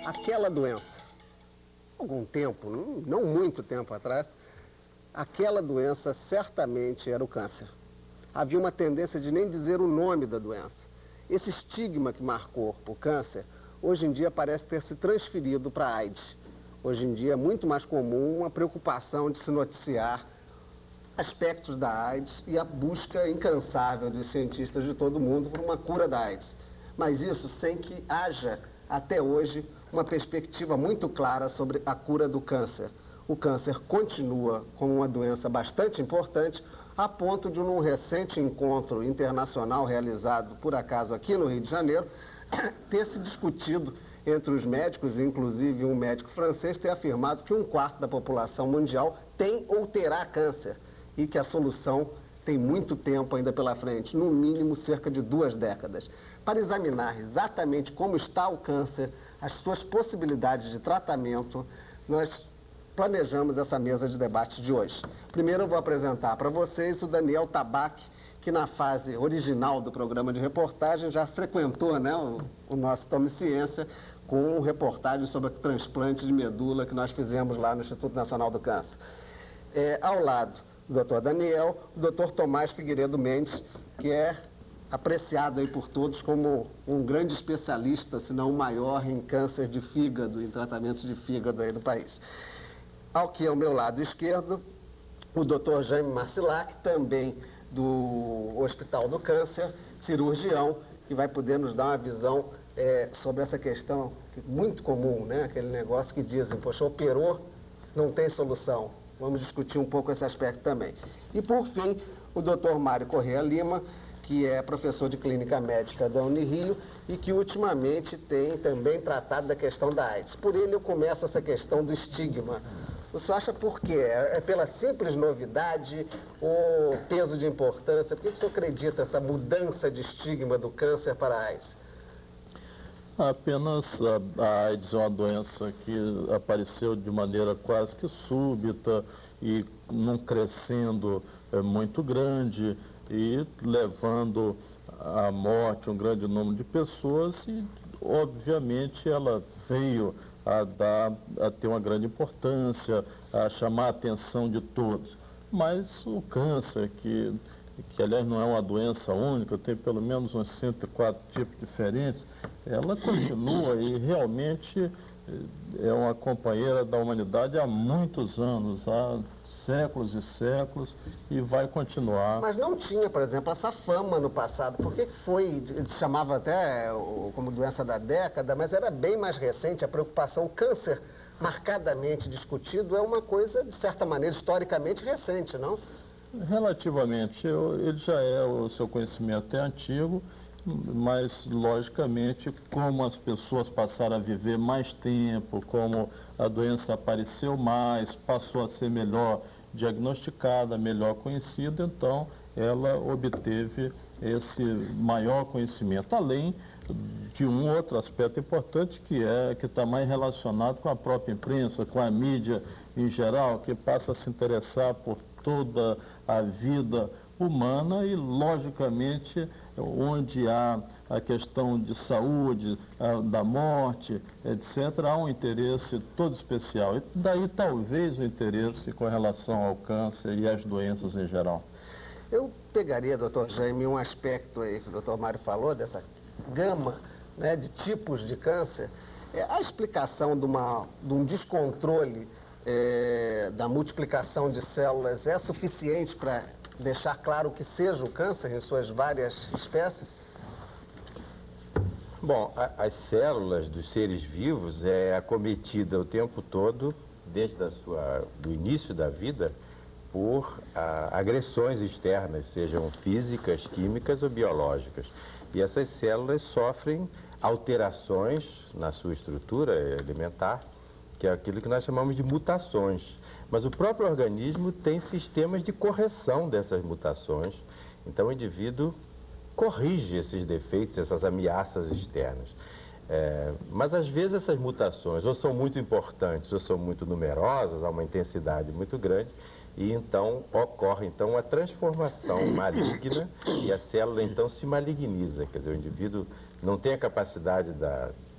Aquela doença, algum tempo, não muito tempo atrás, aquela doença certamente era o câncer. Havia uma tendência de nem dizer o nome da doença. Esse estigma que marcou o câncer, hoje em dia parece ter se transferido para a AIDS. Hoje em dia é muito mais comum uma preocupação de se noticiar aspectos da AIDS e a busca incansável dos cientistas de todo o mundo por uma cura da AIDS. Mas isso sem que haja, até hoje, uma perspectiva muito clara sobre a cura do câncer. O câncer continua como uma doença bastante importante, a ponto de, num recente encontro internacional realizado, por acaso, aqui no Rio de Janeiro, ter se discutido entre os médicos, inclusive um médico francês, ter afirmado que 1/4 da população mundial tem ou terá câncer e que a solução tem muito tempo ainda pela frente, no mínimo cerca de 2 décadas. Para examinar exatamente como está o câncer, as suas possibilidades de tratamento, nós planejamos essa mesa de debate de hoje. Primeiro eu vou apresentar para vocês o Daniel Tabaque, que na fase original do programa de reportagem já frequentou, né, o nosso Tome Ciência, com reportagem sobre o transplante de medula que nós fizemos lá no Instituto Nacional do Câncer. Ao lado do Dr. Daniel, o Dr. Tomás Figueiredo Mendes, que é apreciado aí por todos como um grande especialista, se não o maior, em câncer de fígado, em tratamentos de fígado aí do país. Aqui ao meu lado esquerdo, o Dr. Jaime Marcilac, também do Hospital do Câncer, cirurgião, que vai poder nos dar uma visão sobre essa questão muito comum, né? Aquele negócio que dizem, poxa, operou, não tem solução. Vamos discutir um pouco esse aspecto também. E por fim, o Dr. Mário Corrêa Lima, que é professor de clínica médica da Unirio e que ultimamente tem também tratado da questão da AIDS. Por ele eu começo essa questão do estigma. O senhor acha por quê? É pela simples novidade ou peso de importância? Por que o senhor acredita essa mudança de estigma do câncer para a AIDS? Apenas a AIDS é uma doença que apareceu de maneira quase que súbita e num crescendo muito grande e levando à morte um grande número de pessoas e, obviamente, ela veio a ter uma grande importância, a chamar a atenção de todos. Mas o câncer, que aliás não é uma doença única, tem pelo menos uns 104 tipos diferentes, ela continua e realmente é uma companheira da humanidade há muitos anos, há séculos e séculos, e vai continuar. Mas não tinha, por exemplo, essa fama no passado. Por que foi, chamava até como doença da década, mas era bem mais recente a preocupação. O câncer marcadamente discutido é uma coisa, de certa maneira, historicamente recente, não? Relativamente, ele já é, o seu conhecimento é antigo, mas, logicamente, como as pessoas passaram a viver mais tempo, como a doença apareceu mais, passou a ser melhor diagnosticada, melhor conhecida, então ela obteve esse maior conhecimento, além de um outro aspecto importante que está mais relacionado com a própria imprensa, com a mídia em geral, que passa a se interessar por toda a vida humana e, logicamente, onde há a questão de saúde, da morte, etc., há um interesse todo especial. E daí, talvez, o interesse com relação ao câncer e às doenças em geral. Eu pegaria, doutor Jaime, um aspecto aí que o doutor Mário falou, dessa gama, né, de tipos de câncer. A explicação de um descontrole da multiplicação de células é suficiente para deixar claro o que seja o câncer em suas várias espécies? Bom, as células dos seres vivos é acometida o tempo todo, desde do início da vida, por agressões externas, sejam físicas, químicas ou biológicas. E essas células sofrem alterações na sua estrutura alimentar, que é aquilo que nós chamamos de mutações. Mas o próprio organismo tem sistemas de correção dessas mutações. Então o indivíduo corrige esses defeitos, essas ameaças externas. Mas às vezes essas mutações ou são muito importantes ou são muito numerosas, há uma intensidade muito grande, e então ocorre então a transformação maligna e a célula então se maligniza, quer dizer, o indivíduo não tem a capacidade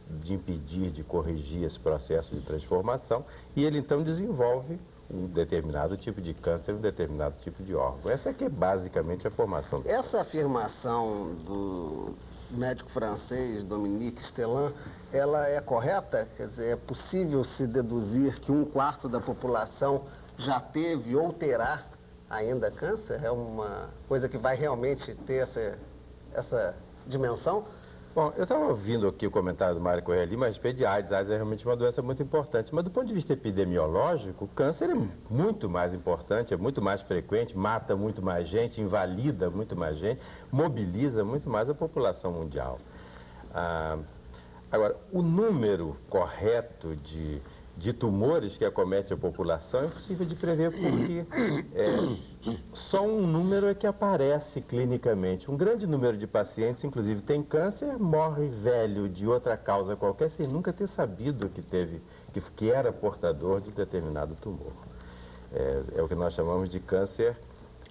de impedir, de corrigir esse processo de transformação, e ele então desenvolve um determinado tipo de câncer, um determinado tipo de órgão. Essa é que é basicamente a formação do Essa afirmação do médico francês Dominique Stellan, ela é correta? Quer dizer, é possível se deduzir que 1/4 da população já teve ou terá ainda câncer? É uma coisa que vai realmente ter essa dimensão? Bom, eu estava ouvindo aqui o comentário do Mário Correia Lima a respeito de AIDS. AIDS é realmente uma doença muito importante, mas do ponto de vista epidemiológico, o câncer é muito mais importante, é muito mais frequente, mata muito mais gente, invalida muito mais gente, mobiliza muito mais a população mundial. Agora, o número correto de tumores que acomete a população é impossível de prever porque só um número é que aparece clinicamente. Um grande número de pacientes, inclusive, tem câncer, morre velho de outra causa qualquer sem nunca ter sabido que era portador de determinado tumor. É o que nós chamamos de câncer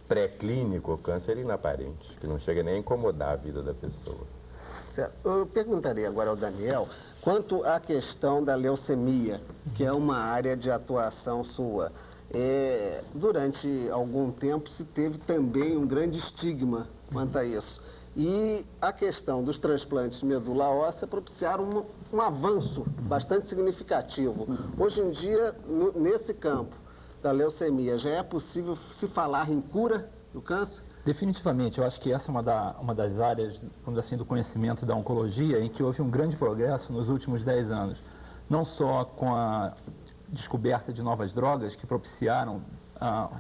pré-clínico, câncer inaparente, que não chega nem a incomodar a vida da pessoa. Certo. Eu perguntaria agora ao Daniel quanto à questão da leucemia, que é uma área de atuação sua. Durante algum tempo se teve também um grande estigma quanto a isso. E a questão dos transplantes de medula óssea propiciaram um avanço bastante significativo. Hoje em dia, nesse campo da leucemia, já é possível se falar em cura do câncer? Definitivamente, eu acho que essa é uma das áreas, vamos dizer assim, do conhecimento da oncologia em que houve um grande progresso nos últimos 10 anos. Não só com a descoberta de novas drogas que propiciaram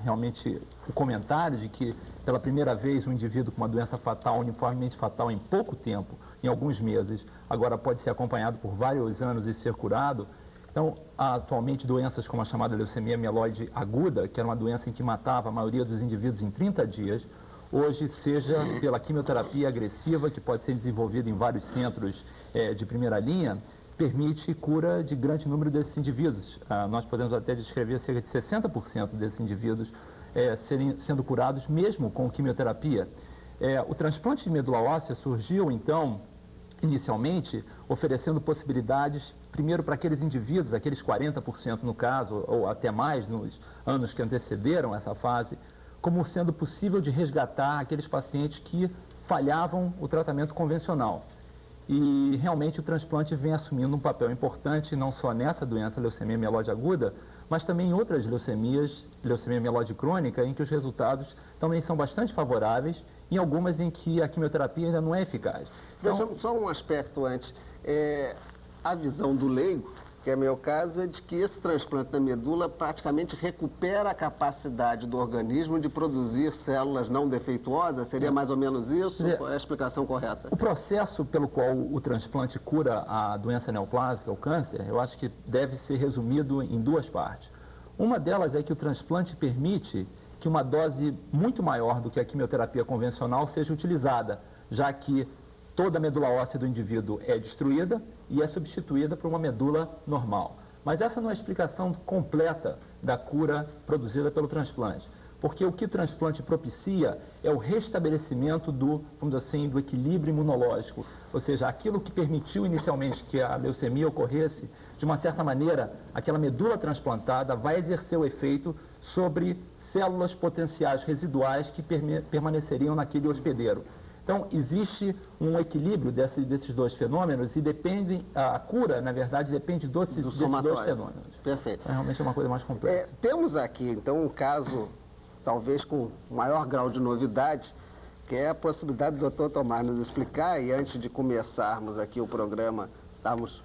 realmente o comentário de que, pela primeira vez, um indivíduo com uma doença fatal, uniformemente fatal em pouco tempo, em alguns meses, agora pode ser acompanhado por vários anos e ser curado. Então, há atualmente doenças como a chamada leucemia mieloide aguda, que era uma doença em que matava a maioria dos indivíduos em 30 dias, hoje, seja pela quimioterapia agressiva, que pode ser desenvolvida em vários centros de primeira linha, permite cura de grande número desses indivíduos. Nós podemos até descrever cerca de 60% desses indivíduos sendo curados mesmo com quimioterapia. O transplante de medula óssea surgiu, então, inicialmente, oferecendo possibilidades, primeiro para aqueles indivíduos, aqueles 40% no caso, ou até mais nos anos que antecederam essa fase, como sendo possível de resgatar aqueles pacientes que falhavam o tratamento convencional. E realmente o transplante vem assumindo um papel importante, não só nessa doença, leucemia mieloide aguda, mas também em outras leucemias, leucemia mieloide crônica, em que os resultados também são bastante favoráveis, em algumas em que a quimioterapia ainda não é eficaz. Então, só um aspecto antes. A visão do leigo, que é meu caso, é de que esse transplante da medula praticamente recupera a capacidade do organismo de produzir células não defeituosas. Seria mais ou menos isso? Qual é a explicação correta? O processo pelo qual o transplante cura a doença neoplásica, o câncer, eu acho que deve ser resumido em duas partes. Uma delas é que o transplante permite que uma dose muito maior do que a quimioterapia convencional seja utilizada, já que toda a medula óssea do indivíduo é destruída e é substituída por uma medula normal. Mas essa não é a explicação completa da cura produzida pelo transplante, porque o que o transplante propicia é o restabelecimento do, vamos dizer assim, do equilíbrio imunológico, ou seja, aquilo que permitiu inicialmente que a leucemia ocorresse, de uma certa maneira, aquela medula transplantada vai exercer o efeito sobre células potenciais residuais que permaneceriam naquele hospedeiro. Então, existe um equilíbrio desses dois fenômenos e a cura, na verdade, depende desses dois fenômenos. Perfeito. Realmente é uma coisa mais complexa. Temos aqui, então, um caso, talvez com maior grau de novidade, que é a possibilidade do Dr. Tomás nos explicar, e antes de começarmos aqui o programa, estávamos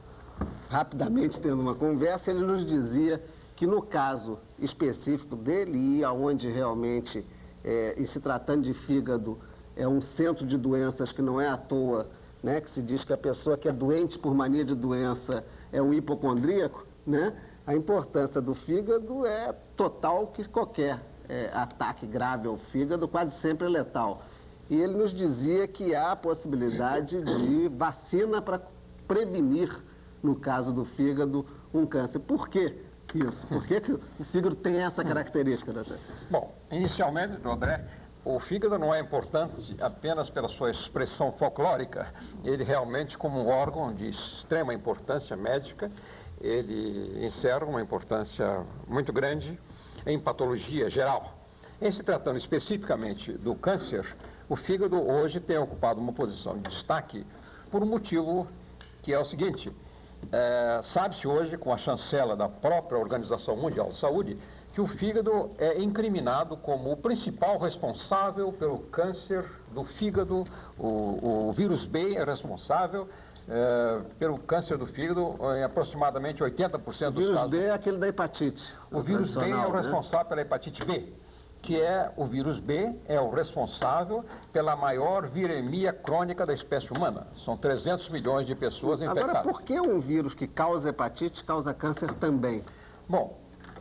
rapidamente tendo uma conversa, ele nos dizia que no caso específico dele, e aonde realmente, e se tratando de fígado, é um centro de doenças que não é à toa, né, que se diz que a pessoa que é doente por mania de doença é um hipocondríaco, né? A importância do fígado é total, que qualquer ataque grave ao fígado quase sempre é letal. e ele nos dizia que há a possibilidade de vacina para prevenir, no caso do fígado, um câncer. Por que isso? Por que o fígado tem essa característica, doutor? Bom, inicialmente, André, o fígado não é importante apenas pela sua expressão folclórica. Ele realmente, como um órgão de extrema importância médica, ele encerra uma importância muito grande em patologia geral. Em se tratando especificamente do câncer, o fígado hoje tem ocupado uma posição de destaque por um motivo que é o seguinte: sabe-se hoje, com a chancela da própria Organização Mundial de Saúde, que o fígado é incriminado como o principal responsável pelo câncer do fígado. O vírus B é responsável pelo câncer do fígado em aproximadamente 80% dos casos. O vírus B é aquele da hepatite. O vírus B é o responsável pela hepatite B, que é o vírus B, é o responsável pela maior viremia crônica da espécie humana. São 300 milhões de pessoas infectadas. Agora, por que um vírus que causa hepatite causa câncer também? Bom,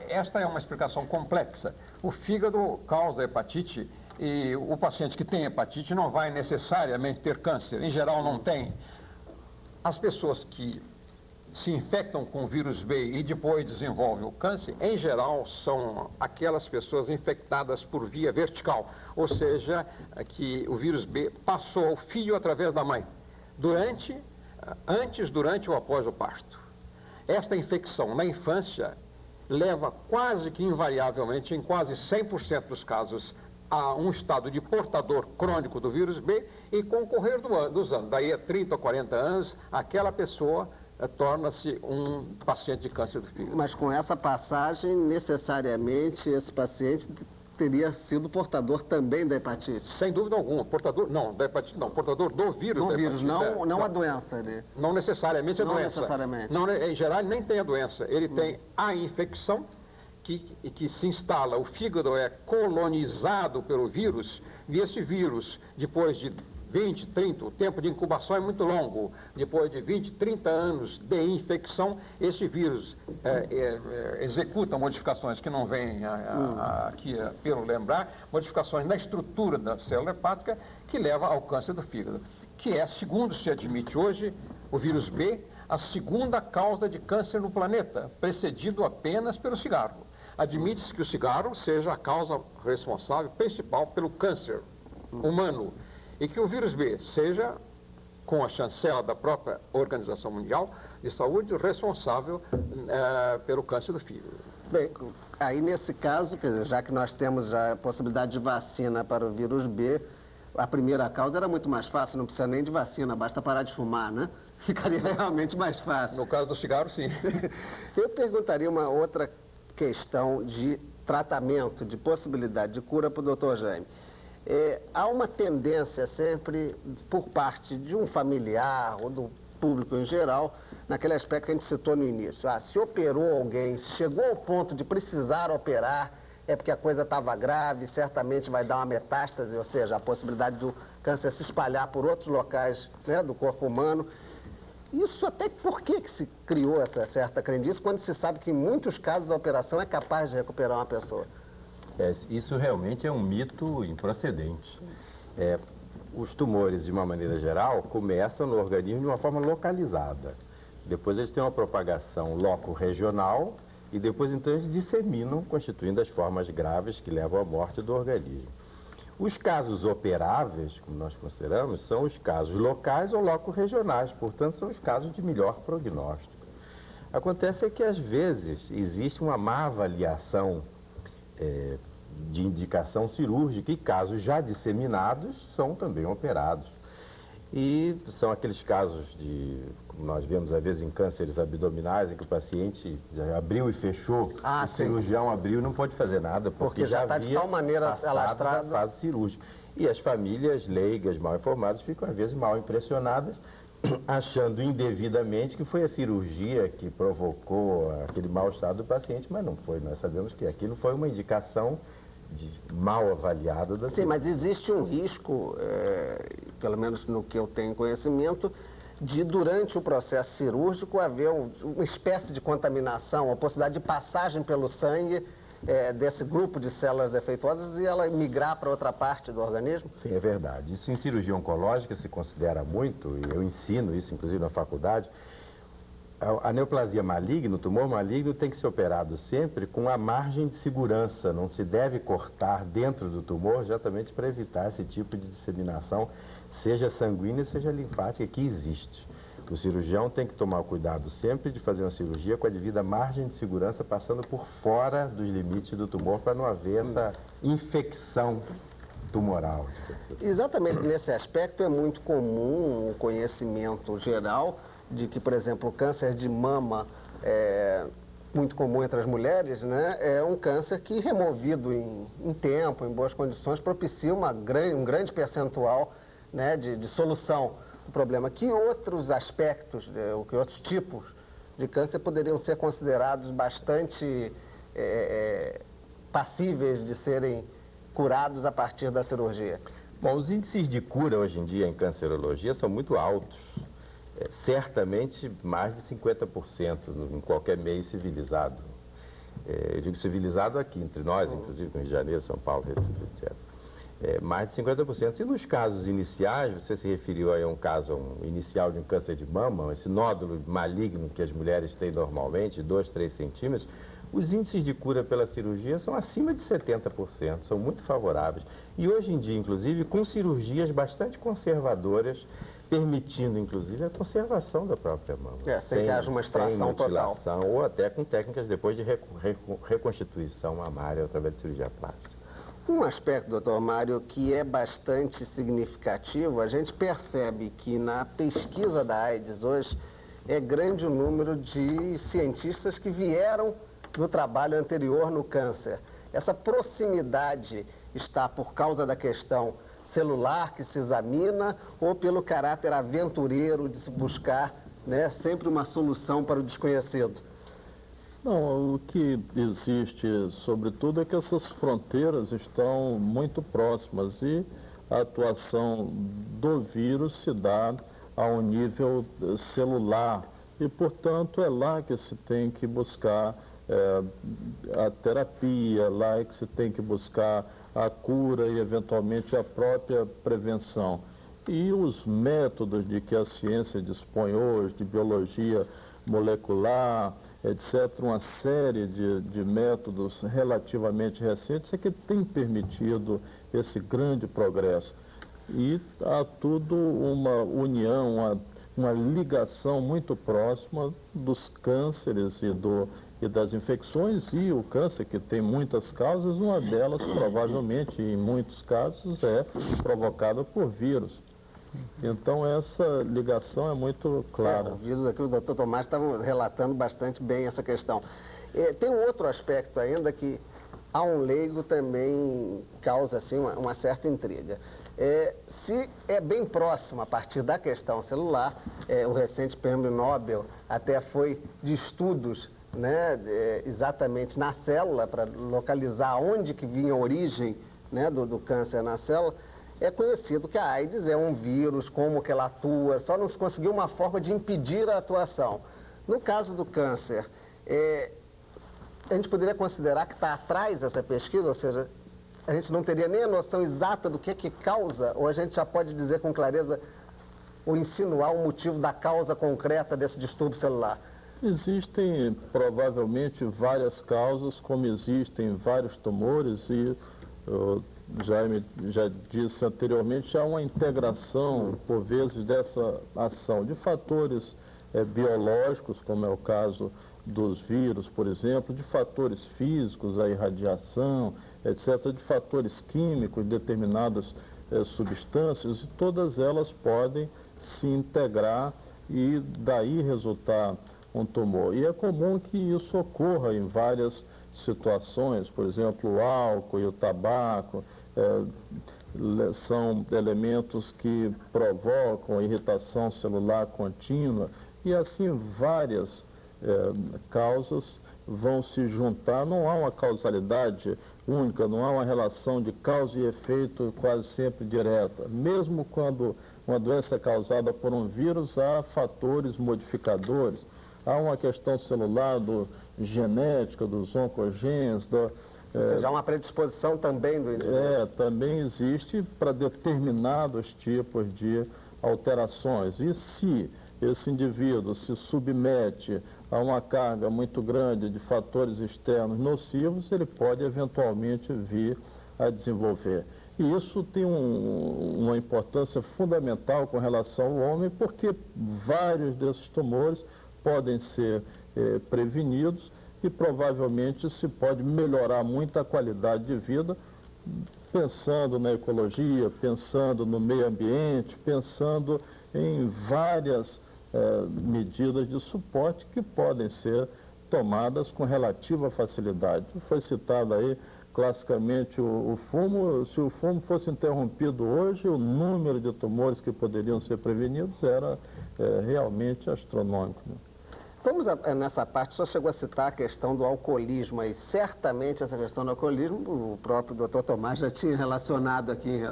esta é uma explicação complexa. O fígado causa hepatite e o paciente que tem hepatite não vai necessariamente ter câncer. Em geral, não tem. As pessoas que se infectam com o vírus B e depois desenvolvem o câncer, em geral, são aquelas pessoas infectadas por via vertical, ou seja, que o vírus B passou ao filho através da mãe, antes, durante ou após o parto. Esta infecção na infância leva quase que invariavelmente, em quase 100% dos casos, a um estado de portador crônico do vírus B, e com o correr dos anos, daí a 30 ou 40 anos, aquela pessoa torna-se um paciente de câncer do fígado. Mas com essa passagem, necessariamente, esse paciente teria sido portador também da hepatite? Sem dúvida alguma. Portador, não, da hepatite não. Portador do vírus do da vírus, hepatite. Não a doença, né? Não necessariamente a não doença. Necessariamente. Não, em geral, ele nem tem a doença. Ele tem a infecção que se instala. O fígado é colonizado pelo vírus, e esse vírus, depois de 20, 30, o tempo de incubação é muito longo. Depois de 20, 30 anos de infecção, esse vírus executa modificações que não vêm aqui pelo lembrar, modificações na estrutura da célula hepática que leva ao câncer do fígado, que é, segundo se admite hoje, o vírus B, a segunda causa de câncer no planeta, precedido apenas pelo cigarro. Admite-se que o cigarro seja a causa responsável principal pelo câncer humano, e que o vírus B seja, com a chancela da própria Organização Mundial de Saúde, responsável pelo câncer do fígado. Bem, aí nesse caso, quer dizer, já que nós temos já a possibilidade de vacina para o vírus B, a primeira causa era muito mais fácil, não precisa nem de vacina, basta parar de fumar, né? Ficaria realmente mais fácil. No caso do cigarro, sim. Eu perguntaria uma outra questão de tratamento, de possibilidade de cura para o doutor Jaime. Há uma tendência sempre, por parte de um familiar ou do público em geral, naquele aspecto que a gente citou no início. Se operou alguém, se chegou ao ponto de precisar operar, é porque a coisa estava grave, certamente vai dar uma metástase, ou seja, a possibilidade do câncer se espalhar por outros locais, né, do corpo humano. Isso até por que se criou essa certa crendice, quando se sabe que em muitos casos a operação é capaz de recuperar uma pessoa? Isso realmente é um mito improcedente. Os tumores, de uma maneira geral, começam no organismo de uma forma localizada. Depois eles têm uma propagação loco-regional e depois então eles disseminam, constituindo as formas graves que levam à morte do organismo. Os casos operáveis, como nós consideramos, são os casos locais ou loco-regionais, portanto são os casos de melhor prognóstico. Acontece que às vezes existe uma má avaliação de indicação cirúrgica e casos já disseminados são também operados. E são aqueles casos como nós vemos às vezes em cânceres abdominais, em que o paciente já abriu e fechou, o cirurgião abriu e não pode fazer nada, porque já está de tal maneira alastrado a fase cirúrgica. E as famílias leigas, mal informadas, ficam às vezes mal impressionadas, achando indevidamente que foi a cirurgia que provocou aquele mau estado do paciente, mas não foi. Nós sabemos que aquilo foi uma indicação mal avaliada da cirurgia. Sim, mas existe um risco, pelo menos no que eu tenho conhecimento, de durante o processo cirúrgico haver uma espécie de contaminação, a possibilidade de passagem pelo sangue desse grupo de células defeituosas e ela migrar para outra parte do organismo? Sim, é verdade. Isso em cirurgia oncológica se considera muito, e eu ensino isso inclusive na faculdade. A neoplasia maligna, o tumor maligno, tem que ser operado sempre com a margem de segurança. Não se deve cortar dentro do tumor, exatamente para evitar esse tipo de disseminação, seja sanguínea, seja linfática, que existe. O cirurgião tem que tomar o cuidado sempre de fazer uma cirurgia com a devida margem de segurança, passando por fora dos limites do tumor, para não haver essa infecção tumoral. Exatamente nesse aspecto é muito comum o conhecimento geral de que, por exemplo, o câncer de mama muito comum entre as mulheres, né? É um câncer que, removido em tempo, em boas condições, propicia um grande percentual, né, de solução do problema. Que outros aspectos, que outros tipos de câncer poderiam ser considerados bastante passíveis de serem curados a partir da cirurgia? Bom, os índices de cura hoje em dia em cancerologia são muito altos. Certamente mais de 50% em qualquer meio civilizado. Eu digo civilizado aqui, entre nós, inclusive no Rio de Janeiro, São Paulo, Recife, etc. Mais de 50%. E nos casos iniciais, você se referiu a um caso inicial de um câncer de mama, esse nódulo maligno que as mulheres têm normalmente, 2, 3 centímetros, os índices de cura pela cirurgia são acima de 70%, são muito favoráveis. E hoje em dia, inclusive, com cirurgias bastante conservadoras, permitindo, inclusive, a conservação da própria mama. Sem que haja uma extração total. Ou até com técnicas depois de reconstituição mamária através de cirurgia plástica. Um aspecto, doutor Mário, que é bastante significativo, a gente percebe que na pesquisa da AIDS hoje é grande o número de cientistas que vieram do trabalho anterior no câncer. Essa proximidade está por causa da questão celular que se examina ou pelo caráter aventureiro de se buscar, né, sempre uma solução para o desconhecido? Não, o que existe, sobretudo, é que essas fronteiras estão muito próximas e a atuação do vírus se dá a um nível celular e, portanto, é lá que se tem que buscar a terapia, lá é que se tem que buscar a cura e, eventualmente, a própria prevenção. E os métodos de que a ciência dispõe hoje, de biologia molecular, etc., uma série de métodos relativamente recentes, é que tem permitido esse grande progresso. E há tudo uma união, uma ligação muito próxima dos cânceres e das infecções, e o câncer, que tem muitas causas, uma delas provavelmente, em muitos casos, é provocada por vírus. Então essa ligação é muito clara. O vírus aqui, o doutor Tomás estava relatando bastante bem essa questão. Tem um outro aspecto ainda que a um leigo também causa assim, uma certa intriga. Se é bem próximo a partir da questão celular, o recente prêmio Nobel até foi de estudos, né, exatamente na célula, para localizar onde que vinha a origem, né, do câncer na célula. É conhecido que a AIDS é um vírus, como que ela atua, só não se conseguiu uma forma de impedir a atuação. No caso do câncer, a gente poderia considerar que está atrás dessa pesquisa, ou seja, a gente não teria nem a noção exata do que causa, ou a gente já pode dizer com clareza ou insinuar o motivo da causa concreta desse distúrbio celular? Existem provavelmente várias causas, como existem vários tumores, e já disse anteriormente, há uma integração, por vezes, dessa ação de fatores biológicos, como é o caso dos vírus, por exemplo, de fatores físicos, a irradiação, etc., de fatores químicos, determinadas substâncias, e todas elas podem se integrar e daí resultar um tumor. E é comum que isso ocorra em várias situações, por exemplo, o álcool e o tabaco são elementos que provocam irritação celular contínua, e assim várias causas vão se juntar. Não há uma causalidade única, não há uma relação de causa e efeito quase sempre direta. Mesmo quando uma doença é causada por um vírus, há fatores modificadores. Há uma questão celular genética, dos oncogenes, Ou seja, há uma predisposição também do indivíduo. Também existe para determinados tipos de alterações. E se esse indivíduo se submete a uma carga muito grande de fatores externos nocivos, ele pode eventualmente vir a desenvolver. E isso tem uma importância fundamental com relação ao homem, porque vários desses tumores podem ser prevenidos e provavelmente se pode melhorar muito a qualidade de vida, pensando na ecologia, pensando no meio ambiente, pensando em várias medidas de suporte que podem ser tomadas com relativa facilidade. Foi citado aí classicamente o fumo. Se o fumo fosse interrompido hoje, o número de tumores que poderiam ser prevenidos era realmente astronômico, né? Vamos nessa parte, o senhor chegou a citar a questão do alcoolismo, e certamente essa questão do alcoolismo, o próprio Dr. Tomás já tinha relacionado aqui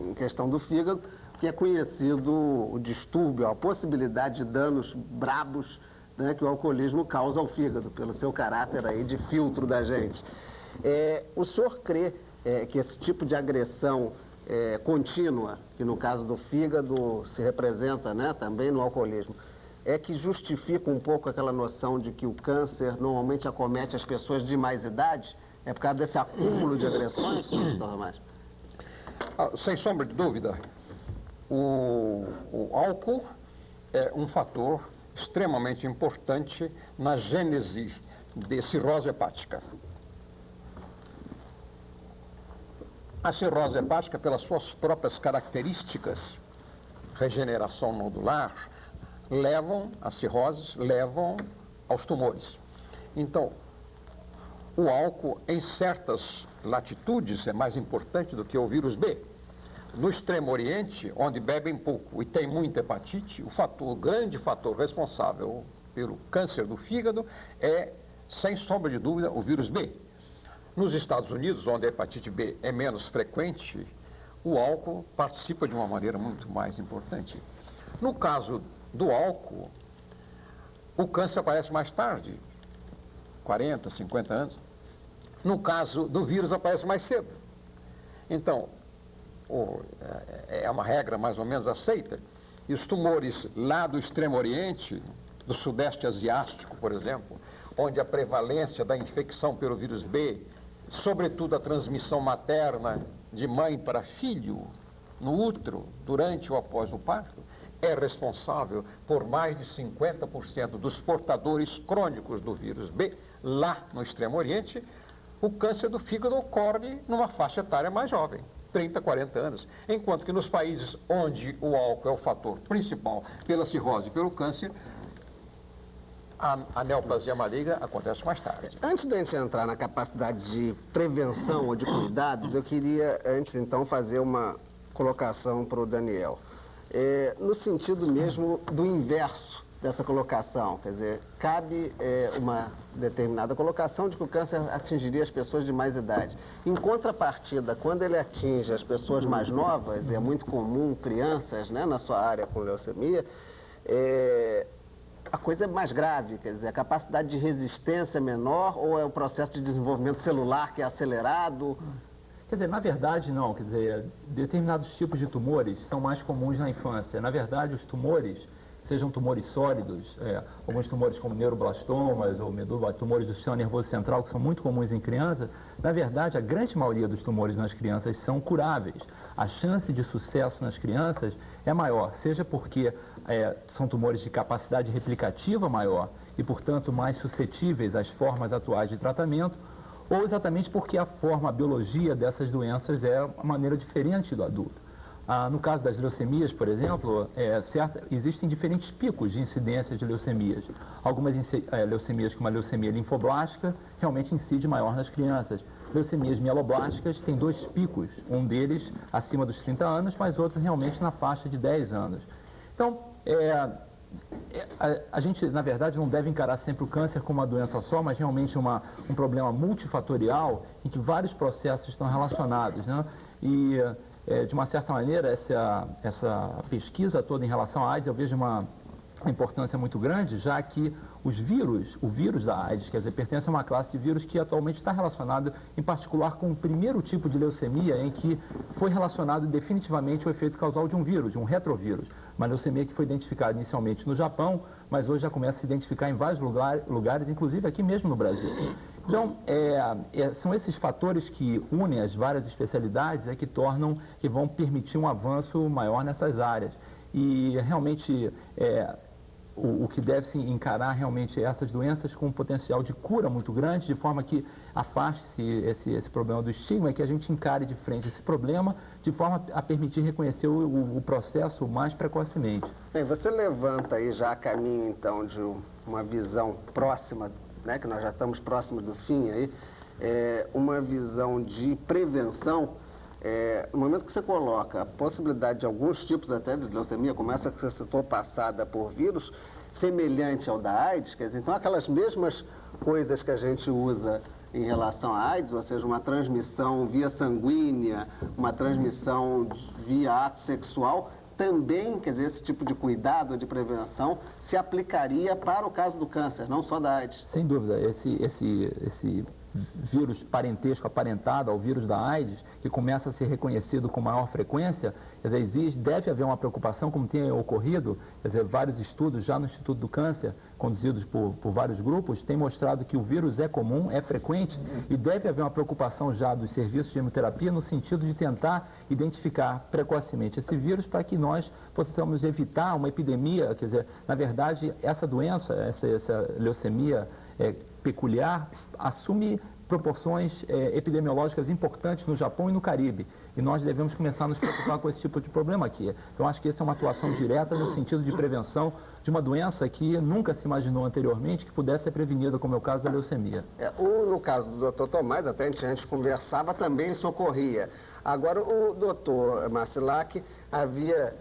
em questão do fígado, que é conhecido o distúrbio, a possibilidade de danos brabos, né, que o alcoolismo causa ao fígado, pelo seu caráter aí de filtro da gente. O senhor crê que esse tipo de agressão contínua, que no caso do fígado se representa, né, também no alcoolismo, que justifica um pouco aquela noção de que o câncer normalmente acomete as pessoas de mais idade? É por causa desse acúmulo de agressões, Dr. Tomás? Sem sombra de dúvida, o álcool é um fator extremamente importante na gênese de cirrose hepática. A cirrose hepática, pelas suas próprias características, regeneração nodular, as cirroses levam aos tumores. Então, o álcool, em certas latitudes, é mais importante do que o vírus B. No Extremo Oriente, onde bebem pouco e tem muita hepatite, o grande fator responsável pelo câncer do fígado é, sem sombra de dúvida, o vírus B. Nos Estados Unidos, onde a hepatite B é menos frequente, o álcool participa de uma maneira muito mais importante. No caso do álcool, o câncer aparece mais tarde, 40, 50 anos. No caso do vírus, aparece mais cedo. Então, é uma regra mais ou menos aceita. E os tumores lá do Extremo Oriente, do Sudeste Asiático, por exemplo, onde a prevalência da infecção pelo vírus B, sobretudo a transmissão materna de mãe para filho, no útero, durante ou após o parto, é responsável por mais de 50% dos portadores crônicos do vírus B. Lá no Extremo Oriente, o câncer do fígado ocorre numa faixa etária mais jovem, 30, 40 anos, enquanto que nos países onde o álcool é o fator principal pela cirrose e pelo câncer, a neoplasia maligna acontece mais tarde. Antes de a gente entrar na capacidade de prevenção ou de cuidados, eu queria, antes então, fazer uma colocação para o Daniel. No sentido mesmo do inverso dessa colocação, quer dizer, cabe uma determinada colocação de que o câncer atingiria as pessoas de mais idade. Em contrapartida, quando ele atinge as pessoas mais novas, e é muito comum crianças, né, na sua área com leucemia, a coisa é mais grave, quer dizer, a capacidade de resistência é menor ou é o processo de desenvolvimento celular que é acelerado? Quer dizer, na verdade não, quer dizer, determinados tipos de tumores são mais comuns na infância. Na verdade, os tumores, sejam tumores sólidos, alguns tumores como neuroblastomas ou tumores do sistema nervoso central, que são muito comuns em crianças, na verdade, a grande maioria dos tumores nas crianças são curáveis. A chance de sucesso nas crianças é maior, seja porque são tumores de capacidade replicativa maior e, portanto, mais suscetíveis às formas atuais de tratamento, ou exatamente porque a biologia dessas doenças é uma maneira diferente do adulto. No caso das leucemias, por exemplo, existem diferentes picos de incidência de leucemias. Algumas leucemias, como a leucemia linfoblástica, realmente incide maior nas crianças. Leucemias mieloblásticas têm 2 picos, um deles acima dos 30 anos, mas outro realmente na faixa de 10 anos. Então, a gente, na verdade, não deve encarar sempre o câncer como uma doença só, mas realmente um problema multifatorial em que vários processos estão relacionados, né? E, de uma certa maneira, essa pesquisa toda em relação à AIDS, eu vejo uma importância muito grande, já que o vírus da AIDS, quer dizer, pertence a uma classe de vírus que atualmente está relacionado, em particular, com o primeiro tipo de leucemia, em que foi relacionado definitivamente o efeito causal de um vírus, de um retrovírus. Uma leucemia que foi identificada inicialmente no Japão, mas hoje já começa a se identificar em vários lugares, inclusive aqui mesmo no Brasil. Então, são esses fatores que unem as várias especialidades que vão permitir um avanço maior nessas áreas. E realmente o que deve se encarar realmente essas doenças com um potencial de cura muito grande, de forma que afaste-se esse problema do estigma e que a gente encare de frente esse problema de forma a permitir reconhecer o processo mais precocemente. Bem, você levanta aí já a caminho então de uma visão próxima, né, que nós já estamos próximos do fim aí, uma visão de prevenção. No momento que você coloca a possibilidade de alguns tipos até de leucemia, como essa que você citou, passada por vírus, semelhante ao da AIDS, quer dizer, então aquelas mesmas coisas que a gente usa em relação à AIDS, ou seja, uma transmissão via sanguínea, uma transmissão via ato sexual, também, quer dizer, esse tipo de cuidado, de prevenção, se aplicaria para o caso do câncer, não só da AIDS. Sem dúvida, esse vírus parentesco aparentado ao vírus da AIDS, que começa a ser reconhecido com maior frequência, quer dizer, deve haver uma preocupação, como tem ocorrido, quer dizer, vários estudos já no Instituto do Câncer, conduzidos por vários grupos, têm mostrado que o vírus é comum, é frequente, e deve haver uma preocupação já dos serviços de hemoterapia no sentido de tentar identificar precocemente esse vírus para que nós possamos evitar uma epidemia, quer dizer, na verdade, essa doença, essa leucemia peculiar, assume proporções epidemiológicas importantes no Japão e no Caribe. E nós devemos começar a nos preocupar com esse tipo de problema aqui. Então, acho que essa é uma atuação direta no sentido de prevenção de uma doença que nunca se imaginou anteriormente que pudesse ser prevenida, como é o caso da leucemia. No caso do Dr. Tomás, até a gente conversava, também socorria. Agora, o Dr. Marcilac havia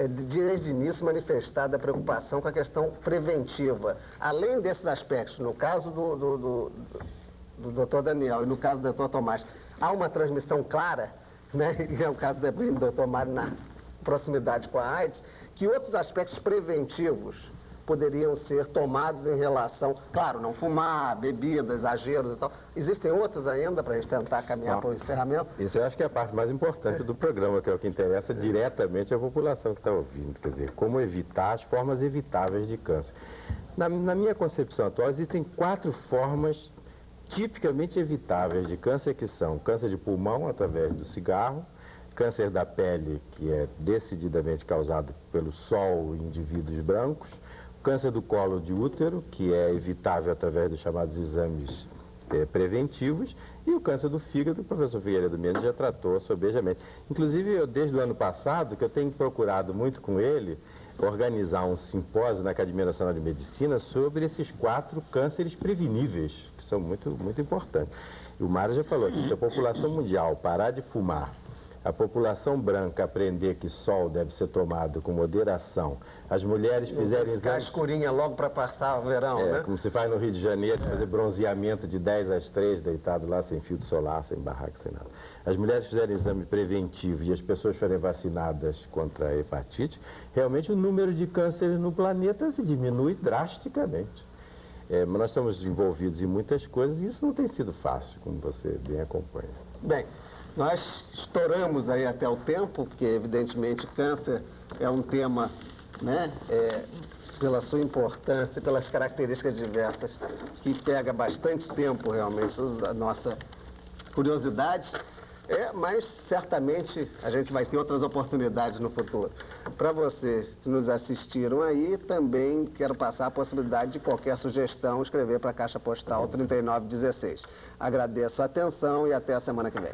desde o início manifestada a preocupação com a questão preventiva. Além desses aspectos, no caso do Dr. Daniel e no caso do Dr. Tomás, há uma transmissão clara, né? E é o caso do Dr. Mário na proximidade com a AIDS, que outros aspectos preventivos poderiam ser tomados em relação, claro, não fumar, bebidas, exageros e tal. Existem outros ainda para a gente tentar caminhar para o encerramento? Isso eu acho que é a parte mais importante do programa, que é o que interessa diretamente à população que está ouvindo. Quer dizer, como evitar as formas evitáveis de câncer. Na minha concepção atual, existem 4 formas tipicamente evitáveis de câncer, que são câncer de pulmão, através do cigarro, câncer da pele, que é decididamente causado pelo sol em indivíduos brancos, câncer do colo de útero, que é evitável através dos chamados exames preventivos, e o câncer do fígado, o professor Figueiredo Mendes já tratou sobejamente. Inclusive, eu, desde o ano passado, que eu tenho procurado muito com ele, organizar um simpósio na Academia Nacional de Medicina sobre esses 4 cânceres preveníveis, que são muito, muito importantes. E o Mário já falou que se a população mundial parar de fumar, a população branca aprender que sol deve ser tomado com moderação, as mulheres fizerem ficar escurinha logo para passar o verão, né? Como se faz no Rio de Janeiro, de fazer bronzeamento de 10 às 3, deitado lá, sem filtro solar, sem barraca, sem nada. As mulheres fizerem exame preventivo e as pessoas forem vacinadas contra a hepatite, realmente o número de cânceres no planeta se diminui drasticamente. Mas nós estamos envolvidos em muitas coisas e isso não tem sido fácil, como você bem acompanha. Bem, nós estouramos aí até o tempo, porque evidentemente câncer é um tema, né, pela sua importância, pelas características diversas, que pega bastante tempo realmente a nossa curiosidade, mas certamente a gente vai ter outras oportunidades no futuro. Para vocês que nos assistiram aí, também quero passar a possibilidade de qualquer sugestão, escrever para a Caixa Postal 3916. Agradeço a atenção e até a semana que vem.